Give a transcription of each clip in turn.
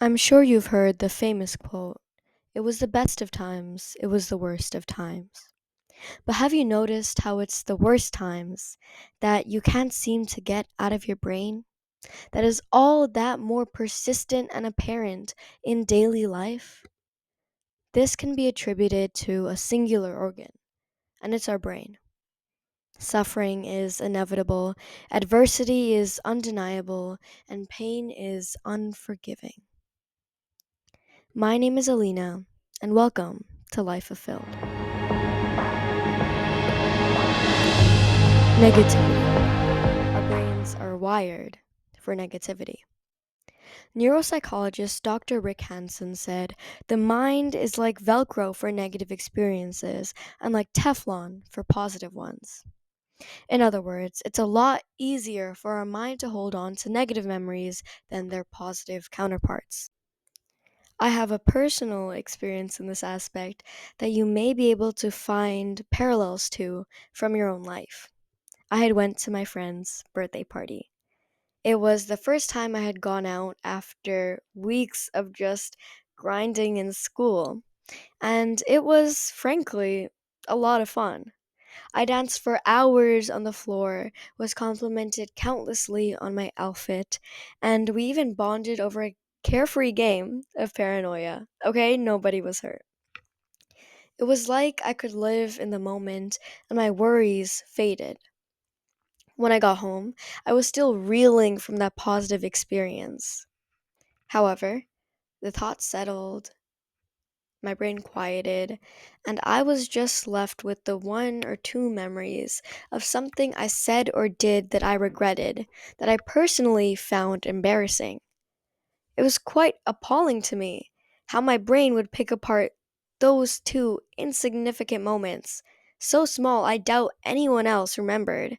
I'm sure you've heard the famous quote, "It was the best of times, it was the worst of times." But have you noticed how it's the worst times that you can't seem to get out of your brain? That is all that more persistent and apparent in daily life? This can be attributed to a singular organ, and it's our brain. Suffering is inevitable, adversity is undeniable, and pain is unforgiving. My name is Alina, and welcome to Life Fulfilled. Negativity. Our brains are wired for negativity. Neuropsychologist Dr. Rick Hansen said, "The mind is like Velcro for negative experiences and like Teflon for positive ones." In other words, it's a lot easier for our mind to hold on to negative memories than their positive counterparts. I have a personal experience in this aspect that you may be able to find parallels to from your own life. I had went to my friend's birthday party. It was the first time I had gone out after weeks of just grinding in school, and it was frankly a lot of fun. I danced for hours on the floor, was complimented countlessly on my outfit, and we even bonded over a carefree game of paranoia. Okay, nobody was hurt. It was like I could live in the moment and my worries faded. When I got home, I was still reeling from that positive experience. However, the thoughts settled, my brain quieted, and I was just left with the one or two memories of something I said or did that I regretted, that I personally found embarrassing. It was quite appalling to me how my brain would pick apart those two insignificant moments, so small I doubt anyone else remembered,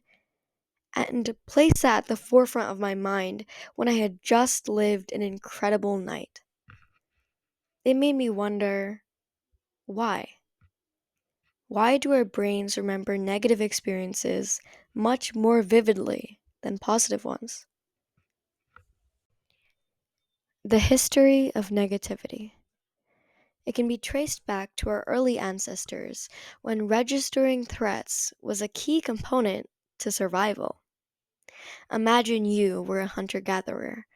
and place that at the forefront of my mind when I had just lived an incredible night. It made me wonder, why? Why do our brains remember negative experiences much more vividly than positive ones? The history of negativity. It can be traced back to our early ancestors when registering threats was a key component to survival. Imagine you were a hunter gatherer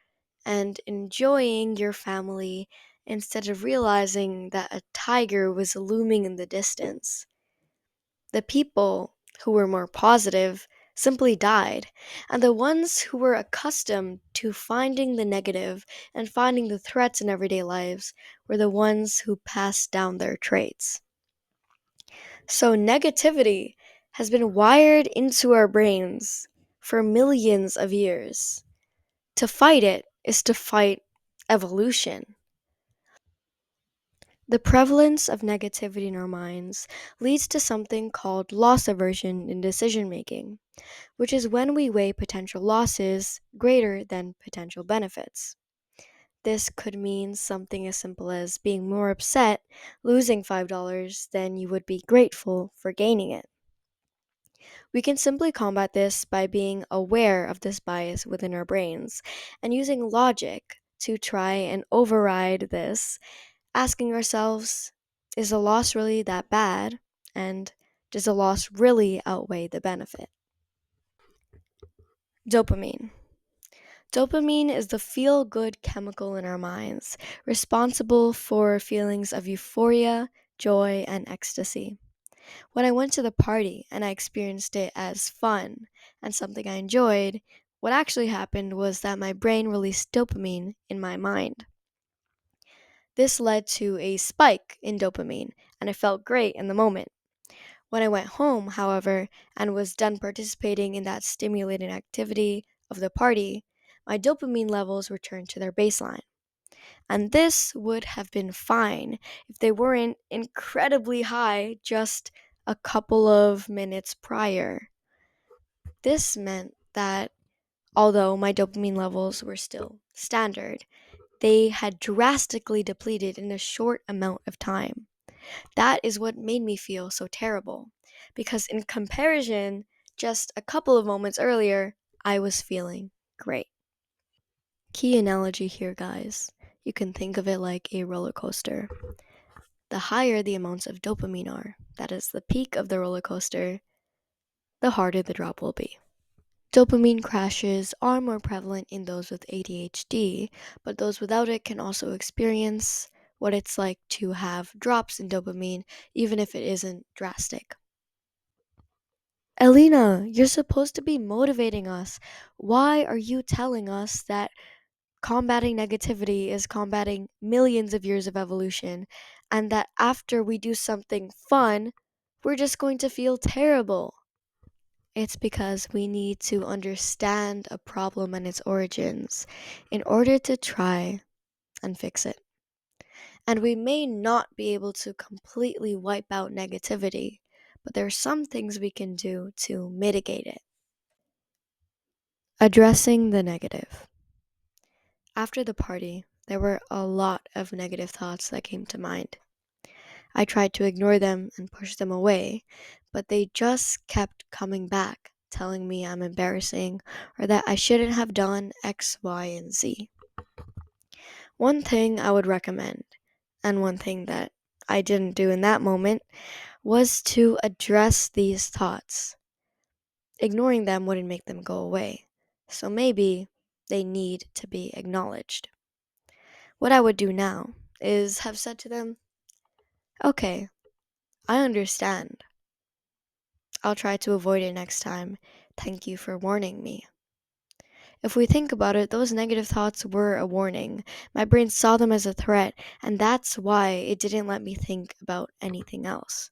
and enjoying your family instead of realizing that a tiger was looming in the distance. The people who were more positive simply died, and the ones who were accustomed to finding the negative and finding the threats in everyday lives were the ones who passed down their traits. So, negativity has been wired into our brains for millions of years. To fight it is to fight evolution. The prevalence of negativity in our minds leads to something called loss aversion in decision making, which is when we weigh potential losses greater than potential benefits. This could mean something as simple as being more upset losing $5 than you would be grateful for gaining it. We can simply combat this by being aware of this bias within our brains and using logic to try and override this, asking ourselves, is the loss really that bad? And does the loss really outweigh the benefit? Dopamine. Dopamine is the feel good chemical in our minds, responsible for feelings of euphoria, joy, and ecstasy. When I went to the party and I experienced it as fun and something I enjoyed, what actually happened was that my brain released dopamine in my mind. This led to a spike in dopamine, and I felt great in the moment. When I went home, however, and was done participating in that stimulating activity of the party, my dopamine levels returned to their baseline. And this would have been fine if they weren't incredibly high just a couple of minutes prior. This meant that although my dopamine levels were still standard, they had drastically depleted in a short amount of time. That is what made me feel so terrible, because in comparison, just a couple of moments earlier, I was feeling great. Key analogy here, guys. You can think of it like a roller coaster. The higher the amounts of dopamine are, that is the peak of the roller coaster, the harder the drop will be. Dopamine crashes are more prevalent in those with ADHD, but those without it can also experience what it's like to have drops in dopamine, even if it isn't drastic. Alina, you're supposed to be motivating us. Why are you telling us that combating negativity is combating millions of years of evolution, and that after we do something fun, we're just going to feel terrible? It's because we need to understand a problem and its origins in order to try and fix it. And we may not be able to completely wipe out negativity, but there are some things we can do to mitigate it. Addressing the negative. After the party, there were a lot of negative thoughts that came to mind. I tried to ignore them and push them away, but they just kept coming back, telling me I'm embarrassing or that I shouldn't have done X, Y, and Z. One thing I would recommend, and one thing that I didn't do in that moment, was to address these thoughts. Ignoring them wouldn't make them go away, so maybe they need to be acknowledged. What I would do now is have said to them, okay, I understand. I'll try to avoid it next time. Thank you for warning me. If we think about it, those negative thoughts were a warning. My brain saw them as a threat, and that's why it didn't let me think about anything else.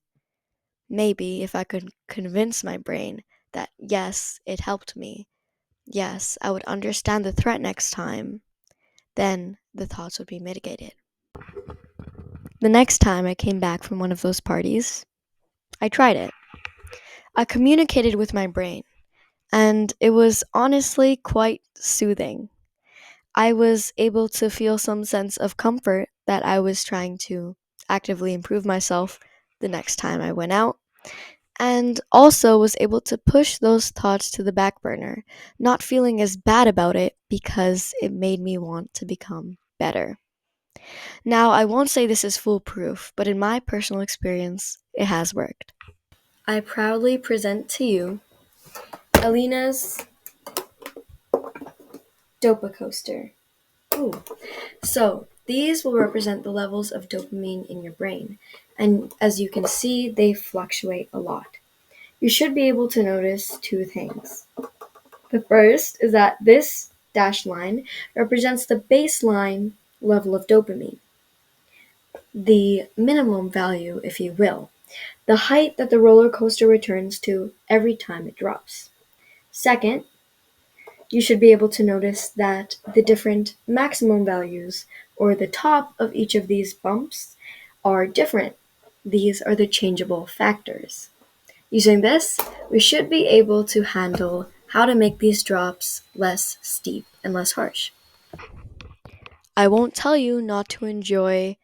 Maybe if I could convince my brain that yes, it helped me, yes, I would understand the threat next time, then the thoughts would be mitigated. The next time I came back from one of those parties, I tried it. I communicated with my brain, and it was honestly quite soothing. I was able to feel some sense of comfort that I was trying to actively improve myself the next time I went out, and also was able to push those thoughts to the back burner, not feeling as bad about it because it made me want to become better. Now, I won't say this is foolproof, but in my personal experience, it has worked. I proudly present to you Alina's Dopa Coaster. Ooh. So, these will represent the levels of dopamine in your brain, and as you can see, they fluctuate a lot. You should be able to notice two things. The first is that this dashed line represents the baseline level of dopamine, the minimum value, if you will, the height that the roller coaster returns to every time it drops. Second, you should be able to notice that the different maximum values, or the top of each of these bumps, are different. These are the changeable factors. Using this, we should be able to handle how to make these drops less steep and less harsh. I won't tell you not to enjoy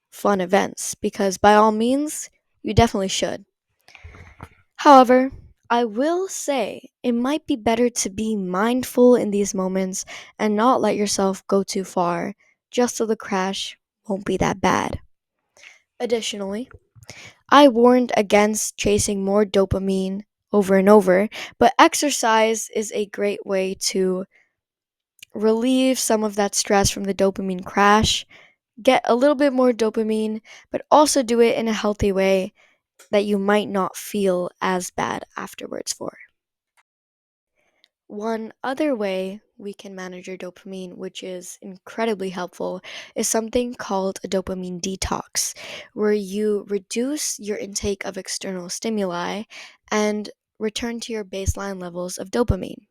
fun events, because by all means, you definitely should. However, I will say it might be better to be mindful in these moments and not let yourself go too far, just so the crash won't be that bad. Additionally, I warned against chasing more dopamine over and over, but exercise is a great way to relieve some of that stress from the dopamine crash, get a little bit more dopamine, but also do it in a healthy way that you might not feel as bad afterwards for. One other way we can manage your dopamine, which is incredibly helpful, is something called a dopamine detox, where you reduce your intake of external stimuli and return to your baseline levels of dopamine.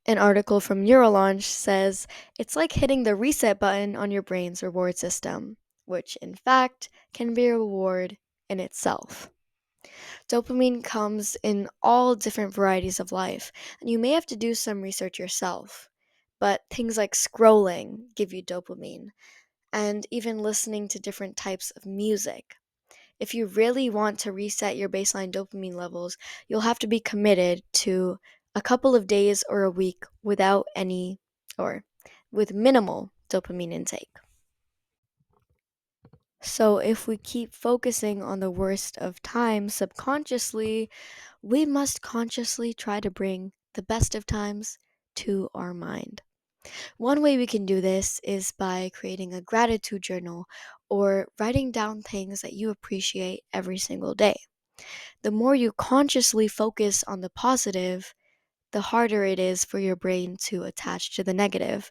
An article from Neurolaunch says it's like hitting the reset button on your brain's reward system, which in fact can be a reward in itself. Dopamine comes in all different varieties of life, and you may have to do some research yourself. But things like scrolling give you dopamine, and even listening to different types of music. If you really want to reset your baseline dopamine levels, you'll have to be committed to a couple of days or a week without any or with minimal dopamine intake. So if we keep focusing on the worst of times subconsciously, we must consciously try to bring the best of times to our mind. One way we can do this is by creating a gratitude journal or writing down things that you appreciate every single day. The more you consciously focus on the positive, the harder it is for your brain to attach to the negative.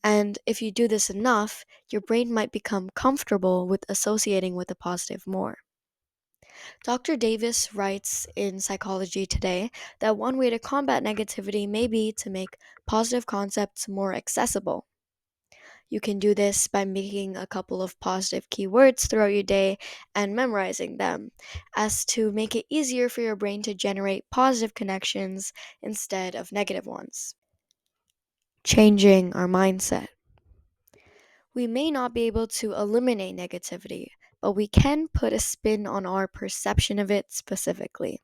And if you do this enough, your brain might become comfortable with associating with the positive more. Dr. Davis writes in Psychology Today that one way to combat negativity may be to make positive concepts more accessible. You can do this by making a couple of positive keywords throughout your day and memorizing them, as to make it easier for your brain to generate positive connections instead of negative ones. Changing our mindset. We may not be able to eliminate negativity, but we can put a spin on our perception of it specifically.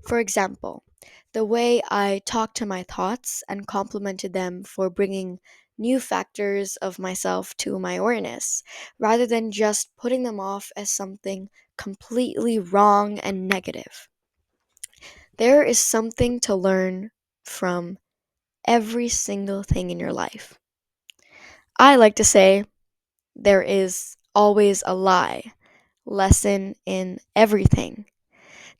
For example, the way I talked to my thoughts and complimented them for bringing new factors of myself to my awareness, rather than just putting them off as something completely wrong and negative. There is something to learn from every single thing in your life. I like to say there is always a lesson in everything.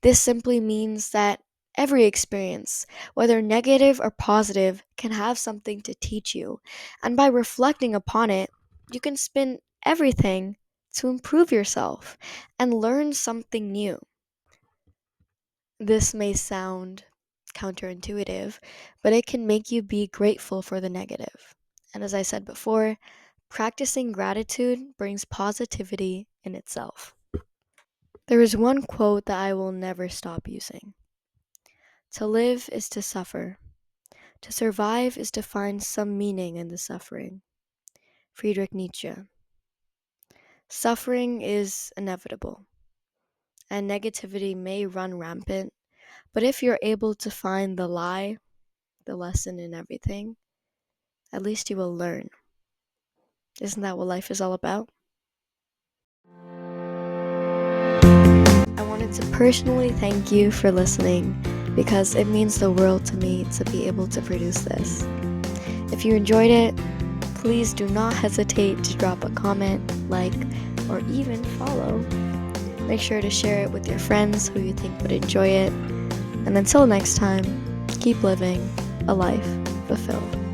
This simply means that every experience, whether negative or positive, can have something to teach you, and by reflecting upon it, you can spin everything to improve yourself and learn something new. This may sound counterintuitive, but it can make you be grateful for the negative. And as I said before, practicing gratitude brings positivity in itself. There is one quote that I will never stop using. To live is to suffer. To survive is to find some meaning in the suffering. Friedrich Nietzsche. Suffering is inevitable, and negativity may run rampant, but if you're able to find the lesson in everything, at least you will learn. Isn't that what life is all about? I wanted to personally thank you for listening because it means the world to me to be able to produce this. If you enjoyed it, please do not hesitate to drop a comment, like, or even follow. Make sure to share it with your friends who you think would enjoy it. And until next time, keep living a life fulfilled.